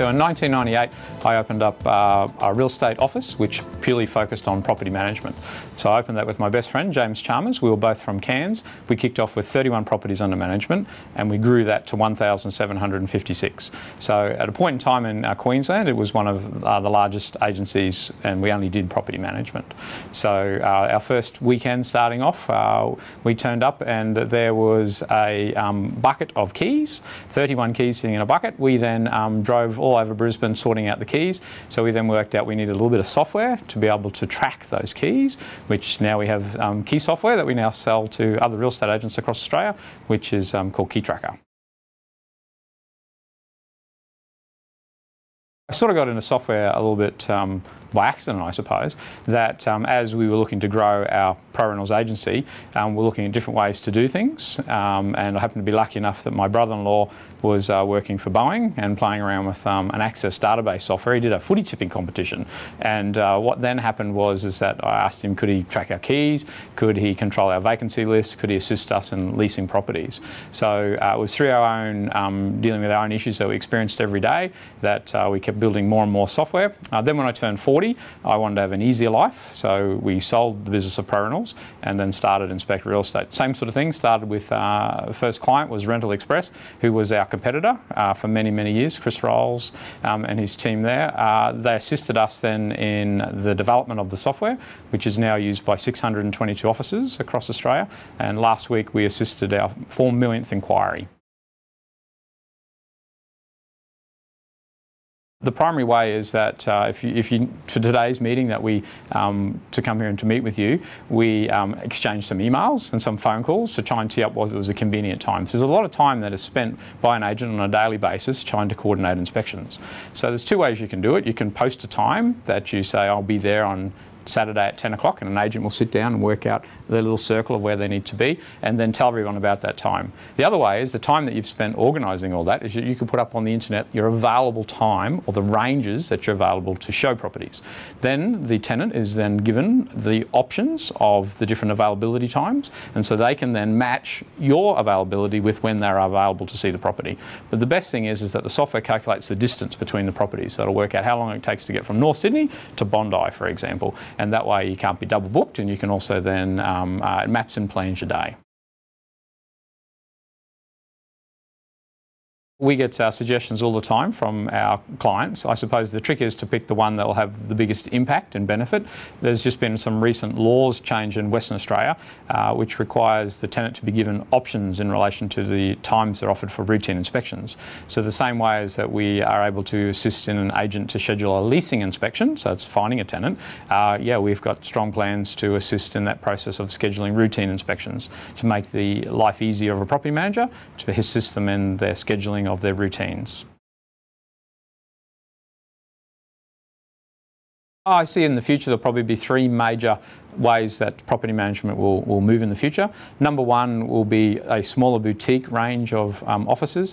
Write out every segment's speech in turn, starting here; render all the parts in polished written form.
So in 1998, I opened up a real estate office which purely focused on property management. So I opened that with my best friend, James Chalmers. We were both from Cairns. We kicked off with 31 properties under management and we grew that to 1,756. So at a point in time in Queensland, it was one of the largest agencies and we only did property management. So our first weekend starting off, we turned up and there was a bucket of keys, 31 keys sitting in a bucket. We then drove all over Brisbane sorting out the keys. So we then worked out we needed a little bit of software to be able to track those keys, which now we have key software that we now sell to other real estate agents across Australia, which is called Key Tracker. I sort of got into software a little bit by accident, I suppose, that as we were looking to grow our pro rentals agency, we're looking at different ways to do things. And I happened to be lucky enough that my brother-in-law was working for Boeing and playing around with an Access database software. He did a footy tipping competition. And what then happened was that I asked him, could he track our keys? Could he control our vacancy list? Could he assist us in leasing properties? So it was through our own dealing with our own issues that we experienced every day that we kept building more and more software. Then when I turned 40, I wanted to have an easier life, so we sold the business of pro rentals and then started Inspect Real Estate. Same sort of thing, started with first client was Rental Express, who was our competitor for many, many years, Chris Rolls and his team there. They assisted us then in the development of the software, which is now used by 622 offices across Australia, and last week we assisted our 4 millionth inquiry. The primary way is that if you for today's meeting that we to come here and to meet with you, we exchange some emails and some phone calls to try and tee up what was a convenient time. So there's a lot of time that is spent by an agent on a daily basis trying to coordinate inspections. So there's two ways you can do it. You can post a time that you say, I'll be there on Saturday at 10 o'clock, and an agent will sit down and work out their little circle of where they need to be and then tell everyone about that time. The other way is the time that you've spent organising all that is that you can put up on the internet your available time or the ranges that you're available to show properties. Then the tenant is then given the options of the different availability times, and so they can then match your availability with when they're available to see the property. But the best thing is that the software calculates the distance between the properties. So it'll work out how long it takes to get from North Sydney to Bondi, for example. And that way you can't be double booked, and you can also then it maps and plans your day. We get suggestions all the time from our clients. I suppose the trick is to pick the one that will have the biggest impact and benefit. There's just been some recent laws change in Western Australia which requires the tenant to be given options in relation to the times they're offered for routine inspections. So the same way as that we are able to assist in an agent to schedule a leasing inspection, so it's finding a tenant, yeah, we've got strong plans to assist in that process of scheduling routine inspections to make the life easier of a property manager, to assist them in their scheduling of their routines. I see in the future there'll probably be three major ways that property management will move in the future. Number one will be a smaller boutique range of offices.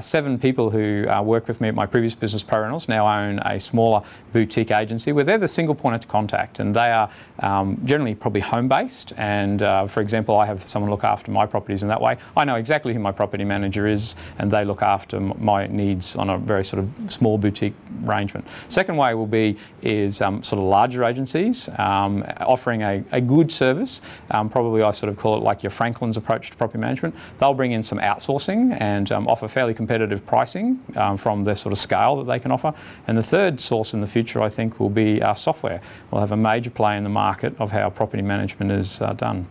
7 people who work with me at my previous business, Pro Rentals, now own a smaller boutique agency where they're the single point of contact, and they are generally probably home-based. And for example, I have someone look after my properties in that way. I know exactly who my property manager is, and they look after my needs on a very sort of small boutique arrangement. Second way will be sort of larger agencies offering a good service. Probably I sort of call it like your Franklin's approach to property management. They'll bring in some outsourcing and offer fairly competitive pricing from their sort of scale that they can offer. And the third source in the future, I think, will be our software. We'll have a major play in the market of how property management is done.